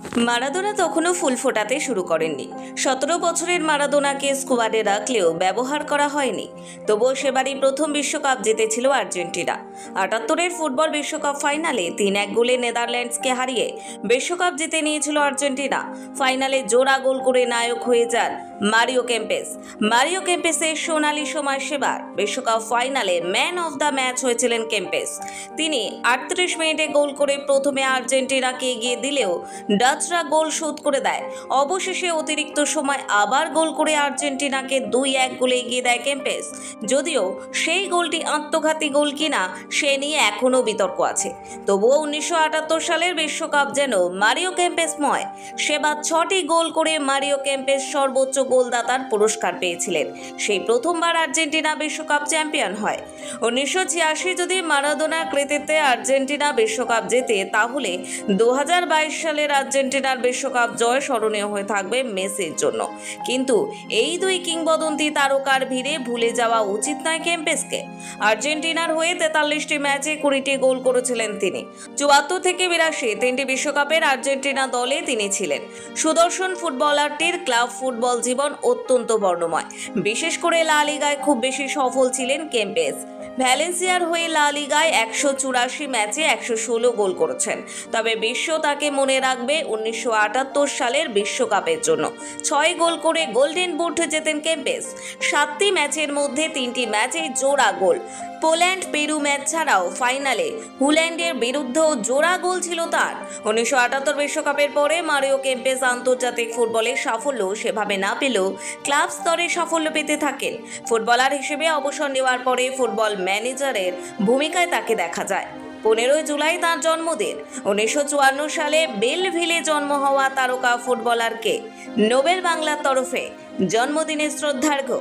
Maradona তখনও ফুল ফোটাতে শুরু করেননি। 17 বছরের মারাদোনাকে স্কোয়াডে রাখলেও ব্যবহার করা হয়নি। তবুও সেবারই প্রথম বিশ্বকাপ জিতেছিল আর্জেন্টিনা। 78-এর ফুটবল বিশ্বকাপ ফাইনালে 3-1 গোলে নেদারল্যান্ডসকে হারিয়ে বিশ্বকাপ জিতে নিয়েছিল আর্জেন্টিনা। ফাইনালে জোড়া গোল করে নায়ক হয়ে যান মারিও কেম্পেসের সোনালি সময় সেবার বিশ্বকাপ ফাইনালে ম্যান অফ দ্য ম্যাচ হয়েছিলেন কেম্পেস। তিনি 38 মিনিটে গোল করে প্রথমে আর্জেন্টিনাকে এগিয়ে দিলেও ডাচরা গোল শোধ করে দেয়। অবশেষে অতিরিক্ত সময় আবার গোল করে আর্জেন্টিনাকে 2-1 গোলে এগিয়ে দেয় কেম্পেস। যদিও সেই গোলটি আত্মঘাতী গোল কিনা সে নিয়ে এখনও বিতর্ক আছে। তবুও 1978 সালের বিশ্বকাপ যেন মারিও কেম্পেসময়। সেবার 6টি গোল করে মারিও কেম্পেস সর্বোচ্চ গোলদাতার পুরস্কার পেয়েছিলেন। সেই প্রথমবার আর্জেন্টিনা বিশ্বকাপ চ্যাম্পিয়ন হয়। 1986 যদি মারাদোনার কৃতিত্বে আর্জেন্টিনা বিশ্বকাপ জেতে, তাহলে 2022 সালের আর্জেন্টিনার বিশ্বকাপ জয় স্মরণীয় হয়ে থাকবে মেসির জন্য। কিন্তু এই দুই কিংবদন্তি তারকার ভিড়ে ভুলে যাওয়া উচিত নয় কেম্পেসকে। আর্জেন্টিনার হয়ে 43টি ম্যাচে 20টি গোল করেছিলেন তিনি। 74 থেকে 82 তিনটি বিশ্বকাপের আর্জেন্টিনা দলে তিনি ছিলেন। সুদর্শন ফুটবলারটির ক্লাব ফুটবল জীবন অত্যন্ত বর্ণময়। বিশেষ করে লা লিগায় খুব বেশি সফল ছিলেন কেম্পেস। ভ্যালেন্সিয়ার হয়ে লা লিগায় 184 ম্যাচে 116 গোল করেছেন। তবে বিশ্ব তাকে মনে রাখবে 1978 সালের বিশ্বকাপের জন্য। 6 গোল করে গোল্ডেন বুট জেতেন কেম্পেস। 7টি ম্যাচের মধ্যে 3টি ম্যাচে জোড়া গোল। পোল্যান্ড পেরু ম্যাচ ছাড়াও ফাইনালে হোল্যান্ডের বিরুদ্ধেও জোড়া গোল ছিল তার। 1978 বিশ্বকাপের পরে মারিও কেম্পেস আন্তর্জাতিক ফুটবলে সাফল্য সেভাবে না পেলেও ক্লাব স্তরে সাফল্য পেতে থাকেন। ফুটবলার হিসেবে অবসর নেওয়ার পরে ফুটবল ম্যানেজারের ভূমিকায় তাকে দেখা যায়। 15 জুলাই তাঁর জন্মদিন। 1954 সালে বেলভিলে জন্ম হওয়া তারকা ফুটবলারকে নোবেল বাংলার তরফে জন্মদিনে শ্রদ্ধার্ঘ্য।